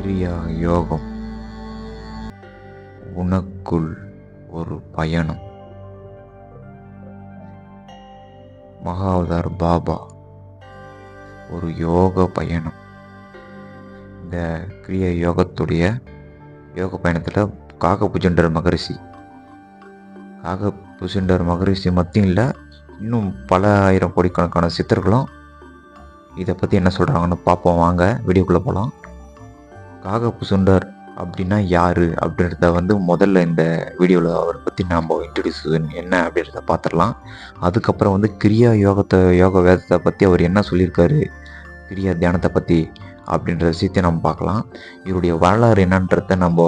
கிரியா யோகம் உனக்குள் ஒரு பயணம். மகாவதார் பாபா ஒரு யோக பயணம். இந்த கிரியா யோகத்துடைய யோக பயணத்தில் காகபுஜண்டர் மகரிஷி மத்தியில் இன்னும் பல ஆயிரம் கோடிக்கணக்கான சித்தர்களும் இதை பற்றி என்ன சொல்கிறாங்கன்னு பார்ப்போம். வாங்க வீடியோக்குள்ளே போகலாம். காகபுஜண்டர் அப்படின்னா யார் அப்படின்றத முதல்ல இந்த வீடியோவில் அவரை பற்றி நாம் இன்ட்ரடியூஸ் என்ன அப்படின்றத பார்த்துடலாம். அதுக்கப்புறம் கிரியா யோக வேதத்தை பற்றி அவர் என்ன சொல்லியிருக்காரு, கிரியா தியானத்தை பற்றி அப்படின்ற விஷயத்தை நம்ம பார்க்கலாம். இவருடைய வரலாறு என்னன்றத நம்ம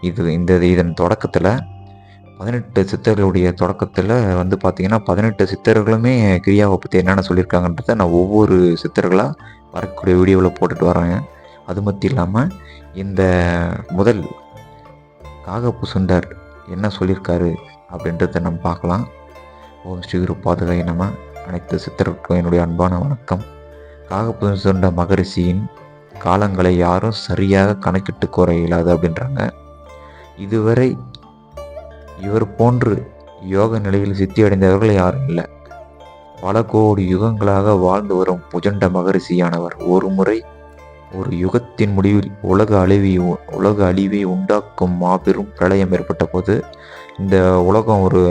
இதன் தொடக்கத்தில் 18 சித்தர்களுடைய தொடக்கத்தில் பார்த்திங்கன்னா 18 சித்தர்களுமே கிரியாவை பற்றி என்னென்ன சொல்லியிருக்காங்கன்றத நான் ஒவ்வொரு சித்தர்களாக வரக்கூடிய வீடியோவில் போட்டுட்டு வரேன். அது மட்டும் இல்லாமல் இந்த முதல் காகபுஜண்டர் என்ன சொல்லியிருக்காரு அப்படின்றத நம்ம பார்க்கலாம். ஓம் ஸ்ரீ குரு பாதுகாய் நம. அனைத்து சித்தர்களுக்கும் என்னுடைய அன்பான வணக்கம். காகபுஜண்ட மகரிஷியின் காலங்களை யாரும் சரியாக கணக்கிட்டு கூற இயலாது அப்படின்றாங்க. இதுவரை இவர் போன்று யோக நிலையில் சித்தி அடைந்தவர்கள் யாரும் இல்லை. பல கோடி யுகங்களாக வாழ்ந்து வரும் புஜண்ட மகரிஷியானவர் ஒரு முறை ஒரு யுகத்தின் முடிவில் உலக அழிவை உண்டாக்கும் மாபெரும் பிரளயம் ஏற்பட்ட போது, இந்த உலகம் ஒரு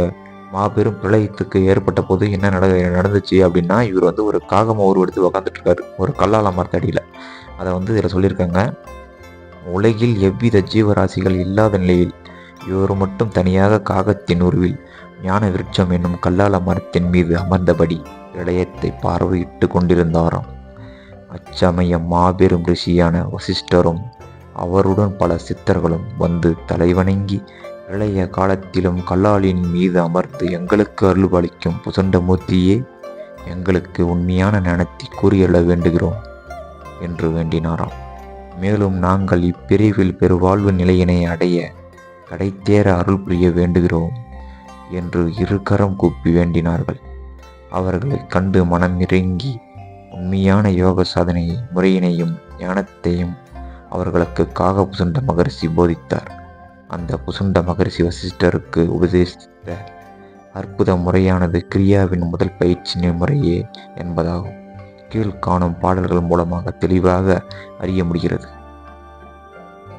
மாபெரும் பிரளயத்துக்கு ஏற்பட்ட போது என்ன நடந்துச்சு அப்படின்னா, இவர் ஒரு காகமாக உருவெடுத்து உக்காந்துட்டு இருக்காரு ஒரு கல்லால மரத்தடியில். அதை இதில் சொல்லியிருக்காங்க. உலகில் எவ்வித ஜீவராசிகள் இல்லாத நிலையில் இவர் மட்டும் தனியாக காகத்தின் உருவில் ஞான விருட்சம் என்னும் கல்லால மரத்தின் மீது அமர்ந்தபடி பிரளயத்தை பார்வையிட்டு கொண்டிருந்தாராம். அச்சமயம் மாபெரும் ரிஷியான வசிஷ்டரும் அவருடன் பல சித்தர்களும் தலைவணங்கி இளைய காலத்திலும் கல்லாலின் மீது அமர்ந்து எங்களுக்கு அருள்பாலிக்கும் புஜண்டமூர்த்தியே, எங்களுக்கு உண்மையான ஞானத்தை கூறியள்ள வேண்டுகிறோம் என்று வேண்டினாராம். மேலும் நாங்கள் இப்பிரிவில் பெருவாழ்வு நிலையினை அடைய கடைத்தேற அருள் புரிய வேண்டுகிறோம் என்று இருகரம் கூப்பி வேண்டினார்கள். அவர்களை கண்டு மனம் இறங்கி உண்மையான யோக சாதனை முறையினையும் ஞானத்தையும் அவர்களுக்கு காகபுஜண்ட மகரிஷி போதித்தார். அந்த புஜண்ட மகரிஷி வசிஷ்டருக்கு உபதேசித்த அற்புத முறையானது கிரியாவின் முதல் பயிற்சி முறையே என்பதாகும். கீழ்காணும் பாடல்கள் மூலமாக தெளிவாக அறிய முடிகிறது.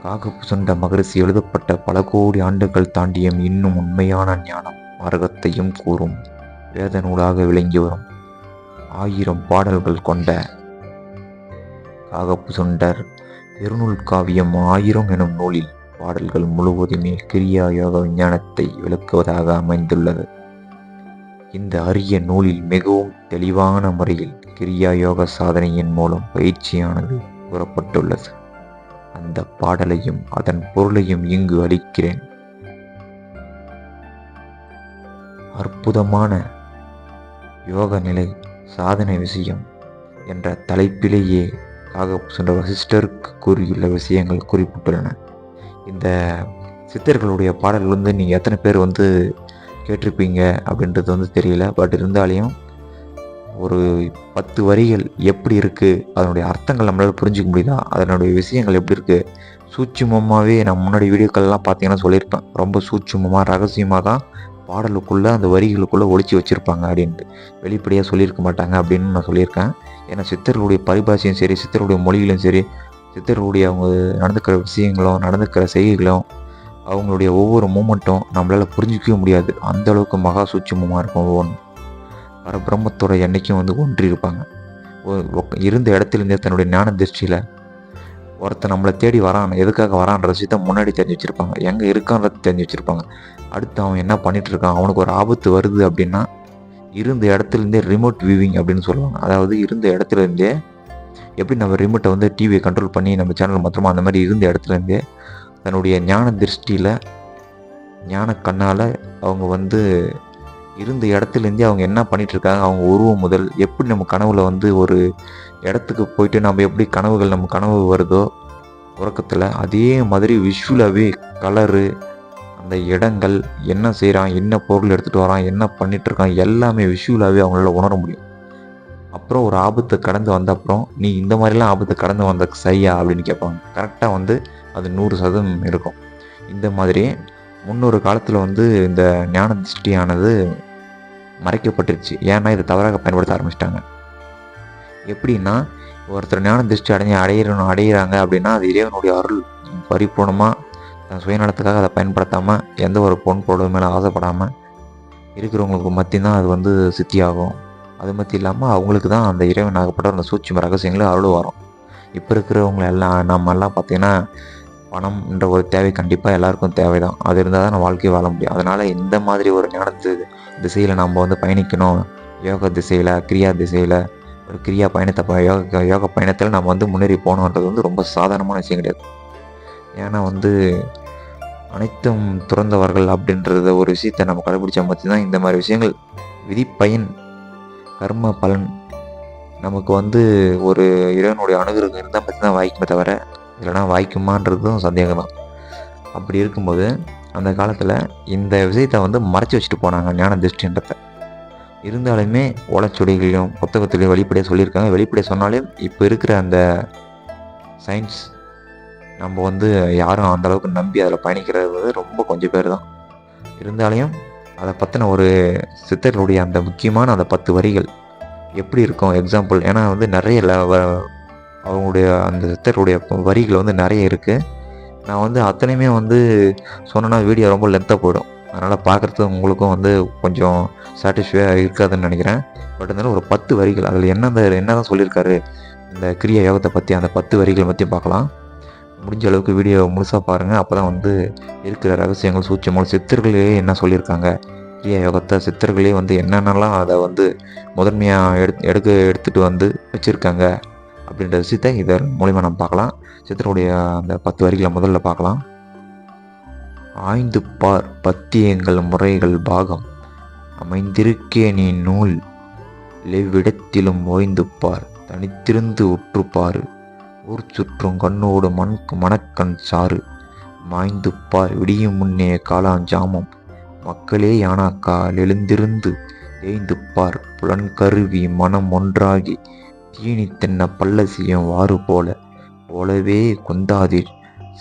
காகபுஜண்ட மகரிஷி எழுதப்பட்ட பல கோடி ஆண்டுகள் தாண்டியும் இன்னும் உண்மையான ஞானம் மார்க்கத்தையும் கூறும் வேத நூலாக விளங்கி வரும் 1000 பாடல்கள் கொண்ட காகபுஜண்டர் பெருநூல் காவியம் 1000 எனும் நூலில் பாடல்கள் முழுவதுமே கிரியா யோக விஞ்ஞானத்தை விளக்குவதாக அமைந்துள்ளது. இந்த அரிய நூலில் மிகவும் தெளிவான முறையில் கிரியா யோக சாதனையின் மூலம் பயிற்சியானது கூறப்பட்டுள்ளது. அந்த பாடலையும் அதன் பொருளையும் இங்கு அளிக்கிறேன். அற்புதமான யோக நிலை சாதனை விஷயம் என்ற தலைப்பிலேயே காகபுஜண்ட வசிஷ்டருக்கு கூறியுள்ள விஷயங்கள் குறிப்பிட்டுள்ளன. இந்த சித்தர்களுடைய பாடல்கள் நீங்கள் எத்தனை பேர் கேட்டிருப்பீங்க அப்படின்றது தெரியல. பட் இருந்தாலையும் ஒரு 10 வரிகள் எப்படி இருக்குது, அதனுடைய அர்த்தங்கள் நம்மளால் புரிஞ்சிக்க முடியுதா, அதனுடைய விஷயங்கள் எப்படி இருக்குது, சூட்சுமமாகவே நான் முன்னாடி வீடியோக்கள்லாம் பார்த்தீங்கன்னா சொல்லியிருப்பேன். ரொம்ப சூட்சுமமாக ரகசியமாக தான் பாடலுக்குள்ளே அந்த வரிகளுக்குள்ளே ஒழிச்சு வச்சுருப்பாங்க அப்படின்ட்டு, வெளிப்படையாக சொல்லியிருக்க மாட்டாங்க அப்படின்னு நான் சொல்லியிருக்கேன். ஏன்னா சித்தர்களுடைய பரிபாஷையும் சரி, சித்தர்களுடைய மொழிகளும் சரி, சித்தர்களுடைய அவங்க நடந்துக்கிற விஷயங்களும் நடந்துக்கிற செய்கைகளும் அவங்களுடைய ஒவ்வொரு மூமெண்ட்டும் நம்மளால் புரிஞ்சிக்கவே முடியாது. அந்தளவுக்கு மகா சூட்சுமமாக இருக்கும். ஒவ்வொன்றும் பரபிரம்மத்தோட என்றைக்கும் ஒன்றி இருப்பாங்க. இருந்த இடத்துலேருந்தே தன்னுடைய ஞான திருஷ்டியில் ஒருத்தர் நம்மளை தேடி வரான், எதுக்காக வரான்ற விஷயத்த முன்னாடி தெரிஞ்சு வச்சுருப்பாங்க, எங்கே இருக்கான்றத தெரிஞ்சு வச்சுருப்பாங்க. அடுத்து அவன் என்ன பண்ணிட்டு இருக்கான், அவனுக்கு ஒரு ஆபத்து வருது அப்படின்னா இருந்த இடத்துலேருந்தே ரிமோட் வியூவிங் அப்படின்னு சொல்லுவாங்க. அதாவது இருந்த இடத்துலேருந்தே எப்படி நம்ம ரிமோட்டை டிவியை கண்ட்ரோல் பண்ணி நம்ம சேனல் மாத்திரமா அந்த மாதிரி இருந்த இடத்துலேருந்தே தன்னுடைய ஞான திருஷ்டியில் ஞான கண்ணால் அவங்க இருந்த இடத்துலேருந்தே அவங்க என்ன பண்ணிகிட்ருக்காங்க, அவங்க உருவம் முதல் எப்படி நம்ம கனவில் ஒரு இடத்துக்கு போயிட்டு நம்ம எப்படி நம்ம கனவு வருதோ உறக்கத்தில், அதே மாதிரி விஷுவலாகவே கலரு, அந்த இடங்கள், என்ன செய்கிறான், என்ன பொருள் எடுத்துகிட்டு வரான், என்ன பண்ணிகிட்ருக்கான், எல்லாமே விஷுவலாகவே அவங்களால உணர முடியும். அப்புறம் ஒரு ஆபத்தை கடந்து வந்த அப்புறம் நீ இந்த மாதிரிலாம் ஆபத்தை கடந்து வந்த சரியா அப்படின்னு கேட்பாங்க. கரெக்டாக வந்து அது 100% இருக்கும். இந்த மாதிரி முன்னொரு காலத்தில் வந்து இந்த ஞான திருஷ்டியானது மறைக்கப்பட்டுருச்சு. ஏன்னா இதை தவறாக பயன்படுத்த ஆரம்பிச்சிட்டாங்க. எப்படின்னா ஒருத்தர் ஞான திருஷ்டி அடையிறாங்க அப்படின்னா அது இறைவனுடைய அருள். பரிபூர்ணமாக தன் சுயநலத்துக்காக அதை பயன்படுத்தாமல் எந்த ஒரு பொன் பொருள் மேலே ஆசைப்படாமல் இருக்கிறவங்களுக்கு மட்டும்தான் அது வந்து சித்தியாகும். அது மட்டும் இல்லாமல் அவங்களுக்கு தான் அந்த இறைவன் ஆகப்பட்ட அந்த சூட்சும ரகசியங்களும் அருள் வரும். இப்போ இருக்கிறவங்க எல்லாம் நம்மெல்லாம் பார்த்திங்கன்னா பணம்ன்ற ஒரு தேவை கண்டிப்பாக எல்லாருக்கும் தேவை தான். அது இருந்தால் தான் நம்ம வாழ்க்கையை வாழ முடியும். அதனால் இந்த மாதிரி ஒரு ஞானத்து திசையில் நம்ம வந்து பயணிக்கணும். யோக திசையில், கிரியா திசையில் ஒரு கிரியா பயணத்தை யோக பயணத்தில் நம்ம வந்து முன்னேறி போகணுன்றது வந்து ரொம்ப சாதாரணமான விஷயம் கிடையாது. ஏன்னா வந்து அனைத்தும் துறந்தவர்கள் அப்படின்றத ஒரு விஷயத்தை நம்ம கடைபிடிச்சா மட்டும்தான் இந்த மாதிரி விஷயங்கள் விதிப்பயன் கர்ம பலன் நமக்கு வந்து ஒரு இறைவனுடைய அனுகிரகம் இருந்தால் மட்டும்தான் வாய்க்குமே தவிர இல்லைனா வாய்க்குமான்றதும் சந்தேகம் தான். அப்படி இருக்கும்போது அந்த காலத்தில் இந்த விஷயத்தை வந்து மறைச்சி வச்சுட்டு போனாங்க ஞான திருஷ்டின்றத. இருந்தாலுமே ஓலைச்சுவடிகளையும் புத்தகத்திலையும் வெளிப்படையாக சொல்லியிருக்காங்க. வெளிப்படையாக சொன்னாலும் இப்போ இருக்கிற அந்த சயின்ஸ் நம்ம வந்து யாரும் அந்தளவுக்கு நம்பி அதில் பயணிக்கிறது வந்து ரொம்ப கொஞ்சம் பேர் தான். இருந்தாலையும் அதை பற்றின ஒரு சித்தர்களுடைய அந்த முக்கியமான அந்த 10 வரிகள் எப்படி இருக்கும் எக்ஸாம்பிள். ஏன்னா வந்து நிறைய அவங்களுடைய அந்த சித்தருடைய வரிகள் வந்து நிறைய இருக்குது. நான் வந்து அத்தனையுமே வந்து சொன்னேன்னா வீடியோ ரொம்ப லென்த்தாக போயிடும். அதனால் பார்க்குறதுக்கு உங்களுக்கும் வந்து கொஞ்சம் சாட்டிஸ்ஃபையாக இருக்காதுன்னு நினைக்கிறேன். பட் இருந்தாலும் ஒரு 10 வரிகள் அதில் என்னதான் சொல்லியிருக்காரு இந்த கிரியா யோகத்தை பற்றி அந்த 10 வரிகள் பற்றி பார்க்கலாம். முடிஞ்ச அளவுக்கு வீடியோ முழுசாக பாருங்கள். அப்போ தான் வந்து இருக்கிற ரகசியங்கள் சூட்சங்கள் சித்தர்களே என்ன சொல்லியிருக்காங்க, கிரியா யோகத்தை சித்தர்களே வந்து என்னென்னலாம் அதை வந்து முதன்மையாக எடுத்துகிட்டு வந்து வச்சுருக்காங்க அப்படின்ற விஷயத்தை இதன் மூலிமா நம்ம பார்க்கலாம். சித்தருடைய அந்த 10 வரிகளை முதல்ல பார்க்கலாம். ஆய்ந்து பார் பத்தியங்கள் முறைகள் பாகம் அமைந்திருக்கே நீ நூல் எவ்விடத்திலும் ஓய்ந்து பார் தனித்திருந்து உற்றுப்பார் ஊர் சுற்றும் கண்ணோடு மணக்கண் சாறு மாய்ந்து பார் விடியும் முன்னே காலாஞ்சாமம் மக்களே யானாக்கால் எழுந்திருந்து தேய்ந்து பார் புலன்கருவி மனம் ஒன்றாகி தீனி தென்ன பல்லசியம் வாறு போலவே கொந்தாதீர்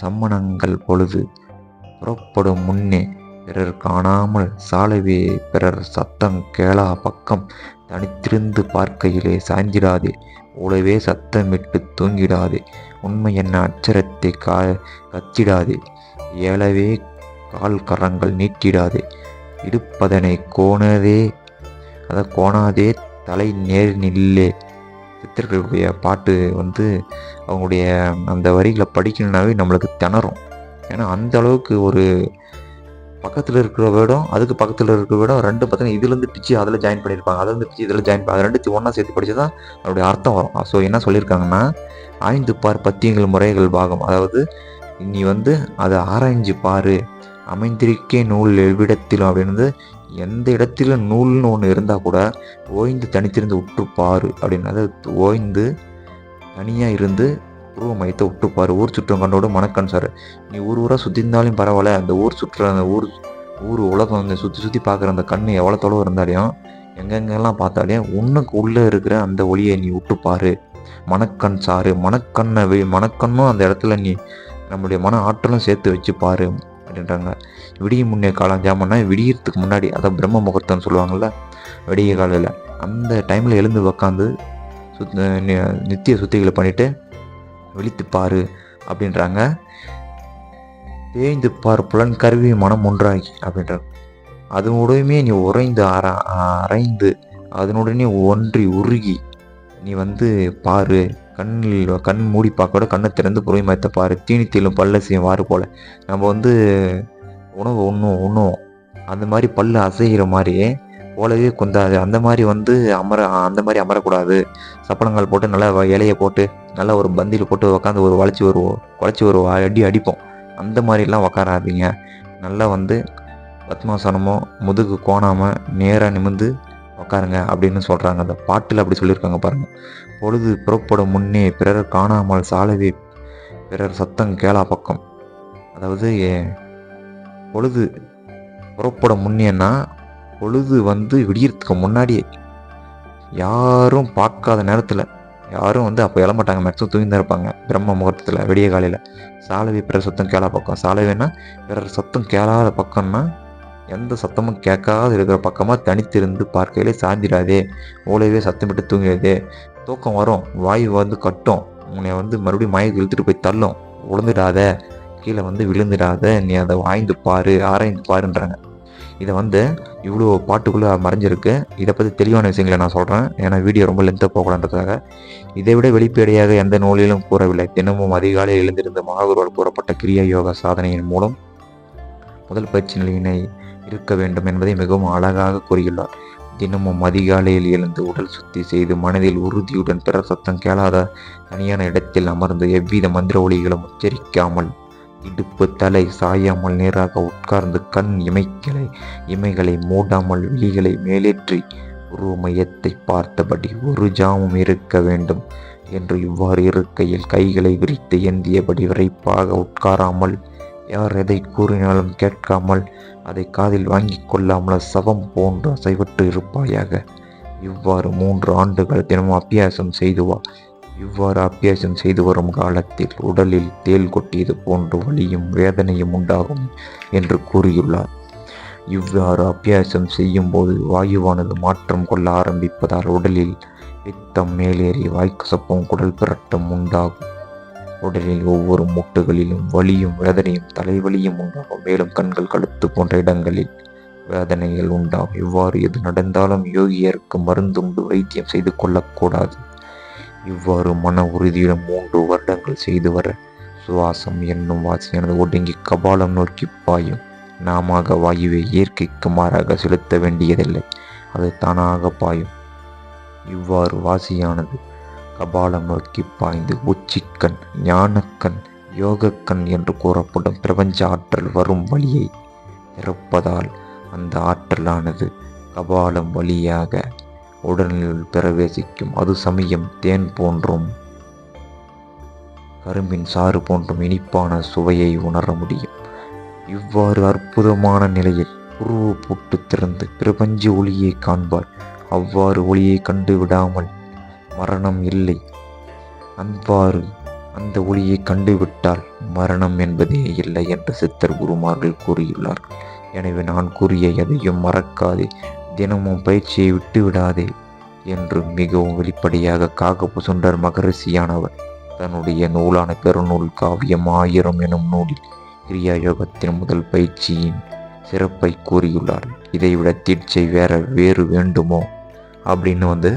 சம்மணங்கள் பொழுது புறப்படும் முன்னே பிறர் காணாமல் சாலவே பிறர் சத்தம் கேளா பக்கம் தனித்திருந்து பார்க்கையிலே சாய்ந்திடாதே உளவே சத்தமிட்டு தூங்கிடாதே உண்மை என்ன அச்சரத்தை கச்சிடாதே ஏலவே கால் கரங்கள் நீட்டிடாதே இடுப்பதனை கோணாதே தலை நேர் நில்லே. சித்தர்களுடைய பாட்டு வந்து அவங்களுடைய அந்த வரிகளை படிக்கணுன்னாவே நம்மளுக்கு திணறும். ஏன்னா அந்த அளவுக்கு ஒரு பக்கத்தில் இருக்கிற வேடம் அதுக்கு பக்கத்தில் இருக்கிற வேடம் ரெண்டு பார்த்தீங்கன்னா இதுலேருந்து பிச்சு அதில் ஜாயின் பண்ணியிருப்பாங்க, அதுலேருந்து பிச்சு இதில் ஜாயின் பண்ணி அது ரெண்டுத்தையும் ஒன்றா சேர்த்து படிச்சு தான் அதோடைய அர்த்தம் வரும். ஸோ என்ன சொல்லியிருக்காங்கன்னா ஆய்ந்து பார் பத்தியங்கள் முறைகள் பாகம், அதாவது நீ வந்து அதை ஆராய்ஞ்சு பாரு அமைந்திருக்கே நூல் எவ்விடத்திலும் அப்படின்னு எந்த இடத்துல நூல்னு ஒன்று இருந்தால் கூட ஓய்ந்து தனித்திருந்து உற்றுப்பாரு அப்படின்னு, அதாவது ஓய்ந்து தனியாக இருந்து உருவ மையத்தை விட்டுப்பாரு ஊர் சுற்றம் கண்டோடு மணக்கண் சார். நீ ஊராக சுற்றிருந்தாலும் பரவாயில்ல, அந்த ஊர் சுற்றுற அந்த ஊர் உலகம் வந்து சுற்றி பார்க்குற அந்த கண் எவ்வளோ தொலைவு இருந்தாலையும் எங்கெங்கெல்லாம் பார்த்தாலையும் உன்னுக்கு உள்ளே இருக்கிற அந்த ஒளியை நீ விட்டுப்பாரு மணக்கண் சாரு. மணக்கண்ணும் அந்த இடத்துல நீ நம்முடைய மன ஆற்றலும் சேர்த்து வச்சு பாரு அப்படின்றாங்க. விடிய முன்னே காலம் ஜாமன்னா விடியறதுக்கு முன்னாடி, அதான் பிரம்ம முகூர்த்தம்னு சொல்லுவாங்கள்ல, விடிய காலையில் அந்த டைமில் எழுந்து உக்காந்து நித்திய சுத்திகளை பண்ணிவிட்டு விழித்து பாரு அப்படின்றாங்க. தேய்ந்து பார் புலன் கருவி மனம் ஒன்றாகி அப்படின்றாங்க. அதனுடையுமே நீ உறைந்து அரைந்து அதனுடனே ஒன்றி உருகி நீ வந்து பாரு. கண் மூடி பார்க்க கண்ணை திறந்து புறமயத்தை பாரு. தீனித்திலும் பல்ல செய்யும் வாறு போல் நம்ம வந்து உணவு உண்ணுவோம், அந்த மாதிரி பல்லு அசைகிற மாதிரி போலவே கொந்தாது. அந்த மாதிரி வந்து அமரக்கூடாது. சப்பளங்கள் போட்டு நல்லா இலையை போட்டு நல்லா ஒரு பந்தியில் போட்டு உக்காந்து குழச்சி ஒரு அடி அடிப்போம். அந்த மாதிரிலாம் உக்காராதீங்க. நல்லா வந்து பத்மாசனமோ முதுகு கோணாமல் நேராக நிமிர்ந்து உக்காருங்க அப்படின்னு சொல்கிறாங்க. அந்த பாட்டில் அப்படி சொல்லியிருக்காங்க பாருங்கள். பொழுது புறப்படும் முன்னே பிறர் காணாமல் சாலவே பிறர் சத்தம் கேளா பக்கம், அதாவது பொழுது புறப்படும் முன்னேன்னா பொழுது வந்து விடியறதுக்கு முன்னாடியே யாரும் பார்க்காத நேரத்தில், யாரும் வந்து அப்போ எழமாட்டாங்க, மேக்ஸிமம் தூங்கி தான் இருப்பாங்க. பிரம்ம முகூர்த்தத்தில் விடிய காலையில் சாலவி பிறர் சத்தம் கேளா பக்கம். சாலவின்னா பிறர் சத்தம் கேளாத பக்கம்னா எந்த சத்தமும் கேட்காது இருக்கிற பக்கமாக தனித்திருந்து பார்க்கையிலே சாஞ்சிடாதே, மூளையவே சத்தமிட்டு தூங்கிடாதே. தூக்கம் வரும், வாயு வந்து கட்டும், உன்னை வந்து மறுபடியும் மயக்கு இழுத்துட்டு போய் தள்ளும். உழந்துடாத, கீழே வந்து விழுந்துடாத, நீ அதை ஆய்ந்து பாரு, ஆராய்ந்து பாருன்றாங்க. இதை வந்து இவ்வளோ பாட்டுக்குள்ளே மறைஞ்சிருக்கு. இதை பற்றி தெளிவான விஷயங்களை நான் சொல்கிறேன், ஏன்னா வீடியோ ரொம்ப லென்த்தாக போகக்கூடாதுன்றதுக்காக. இதை விட வெளிப்படையாக எந்த நூலிலும் கூறவில்லை. தினமும் அதிகாலையில் எழுந்திருந்து மகாகுருவால் கூறப்பட்ட கிரியா யோகா சாதனையின் மூலம் முதல் பயிற்சி நிலையினை இருக்க வேண்டும் என்பதை மிகவும் அழகாக கூறியுள்ளார். தினமும் அதிகாலையில் எழுந்து உடல் சுத்தி செய்து மனதில் உறுதியுடன் பிறர் சத்தம் கேளாத தனியான இடத்தில் அமர்ந்து எவ்வித மந்திர ஒலிகளும் உச்சரிக்காமல் இடுப்பு தலை சாயாமல் நேராக உட்கார்ந்து கண் இமைகளை மூடாமல் விழிகளை மேலேற்றி உருவ மையத்தை பார்த்தபடி ஒரு ஜாமும் இருக்க வேண்டும் என்று இவ்வாறு இருக்கையில் கைகளை விரித்து ஏந்தியபடி விரைப்பாக உட்காராமல் யார் எதை கூறினாலும் கேட்காமல் அதை காதில் வாங்கி கொள்ளாமல் சவம் போன்று அசைவற்று இருப்பாயாக. இவ்வாறு 3 ஆண்டுகள் தினமும் அபியாசம் செய்து வா. இவ்வாறு அபியாசம் செய்து வரும் காலத்தில் உடலில் தேள் கொட்டியது போன்று வலியும் வேதனையும் உண்டாகும் என்று கூறியுள்ளார். இவ்வாறு அபியாசம் செய்யும் போது வாயுவானது மாற்றம் கொள்ள ஆரம்பிப்பதால் உடலில் பித்தம் மேலேறி வாய்க்கசப்பும் குடல் பிரட்டம் உண்டாகும். உடலில் ஒவ்வொரு மூட்டுகளிலும் வலியும் வேதனையும் தலைவலியும் உண்டாகும். மேலும் கண்கள், கழுத்து போன்ற இடங்களில் வேதனைகள் உண்டாகும். இவ்வாறு எது நடந்தாலும் யோகியருக்கு மருந்துண்டு வைத்தியம் செய்து கொள்ளக்கூடாது. இவ்வாறு மன உறுதியுடன் 3 வருடங்கள் செய்து வர சுவாசம் என்னும் வாசியானது ஒடுங்கி கபாலம் நோக்கி பாயும். நாம வாயுவை இயற்கைக்கு மாறாக செலுத்த வேண்டியதில்லை, அது தானாக பாயும். இவ்வாறு வாசியானது கபாலம் நோக்கி பாய்ந்து உச்சிக்கண், ஞானக்கண், யோகக்கண் என்று கூறப்படும் பிரபஞ்ச ஆற்றல் வரும் வழியை திறப்பதால் அந்த ஆற்றலானது கபாலம் வழியாக உடலில் பிரவேசிக்கும். அது சமயம் தேன் போன்றும் கரும்பின் சாறு போன்றும் இனிப்பான சுவையை உணர முடியும். இவ்வாறு அற்புதமான நிலையில் உருவ பூட்டு திறந்து பிரபஞ்ச ஒளியை காண்பார். அவ்வாறு ஒளியை கண்டு விடாமல் மரணம் இல்லை. அவ்வாறு அந்த ஒளியை கண்டுவிட்டால் மரணம் என்பதே இல்லை என்று சித்தர் குருமார்கள் கூறியுள்ளார்கள். எனவே நான் கூறிய எதையும் மறக்காதே, தினமும் பயிற்சியை விட்டு விடாதே என்று மிகவும் வெளிப்படையாக காகபுசுண்டர் மகரிஷியானவர் தன்னுடைய நூலான பெருநூல் காவியம் 1000 எனும் நூலில் கிரியா யோகத்தின் முதல் பயிற்சியின் சிறப்பை கூறியுள்ளார். இதைவிட தீட்சை வேறு வேண்டுமோ அப்படின்னு வந்து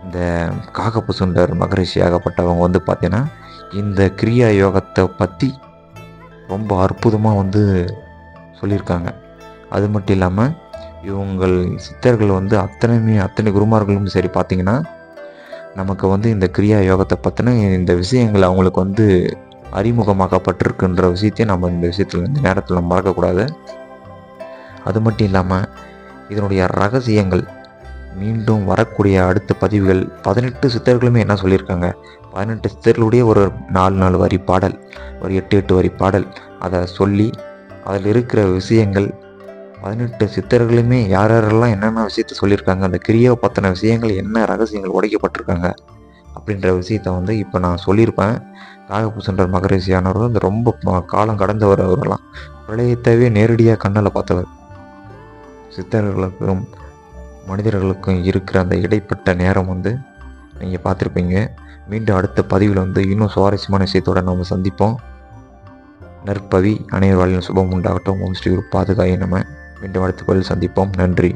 இந்த காகபுசுண்டர் மகரிஷி ஆகப்பட்டவங்க வந்து பார்த்தீங்கன்னா இந்த கிரியா யோகத்தை பற்றி ரொம்ப அற்புதமாக வந்து சொல்லியிருக்காங்க. அது மட்டும் இல்லாமல் இவங்கள் சித்தர்கள் வந்து அத்தனை குருமார்களும் சரி பார்த்திங்கன்னா நமக்கு வந்து இந்த கிரியா யோகத்தை பற்றின இந்த விஷயங்கள் அவங்களுக்கு வந்து அறிமுகமாக்கப்பட்டிருக்குன்ற விஷயத்தையும் நம்ம இந்த நேரத்தில் மறக்கக்கூடாது. அது மட்டும் இல்லாமல் இதனுடைய ரகசியங்கள் மீண்டும் வரக்கூடிய அடுத்த பதிவுகள் 18 சித்தர்களுமே என்ன சொல்லியிருக்காங்க, 18 சித்தர்களுடைய ஒரு 4 வரி பாடல், ஒரு 8 வரி பாடல், அதை சொல்லி அதில் இருக்கிற விஷயங்கள் 18 சித்தர்களுமே யாரெல்லாம் என்னென்ன விஷயத்த சொல்லியிருக்காங்க, அந்த கிரியாவை பற்றின விஷயங்கள் என்ன ரகசியங்கள் உடைக்கப்பட்டிருக்காங்க அப்படின்ற விஷயத்த வந்து இப்போ நான் சொல்லியிருப்பேன். காகபுசுண்டர் மகரிஷியானவர் வந்து ரொம்ப காலம் கடந்தவர். அவரெல்லாம் பிரளயத்தவே நேரடியாக கண்ணில் பார்த்தவர். சித்தர்களுக்கும் மனிதர்களுக்கும் இருக்கிற அந்த இடைப்பட்ட நேரம் வந்து நீங்கள் பார்த்துருப்பீங்க. மீண்டும் அடுத்த பதிவில் வந்து இன்னும் சுவாரஸ்யமான விஷயத்தோடு நம்ம சந்திப்போம். நற்பவி அனைவர் வாழ்விலும் சுபம் உண்டாகட்டும். ஓம் ஸ்ரீ குரு பாதுகாய நம. மீண்டும் அடுத்த பதிவில் சந்திப்போம். நன்றி.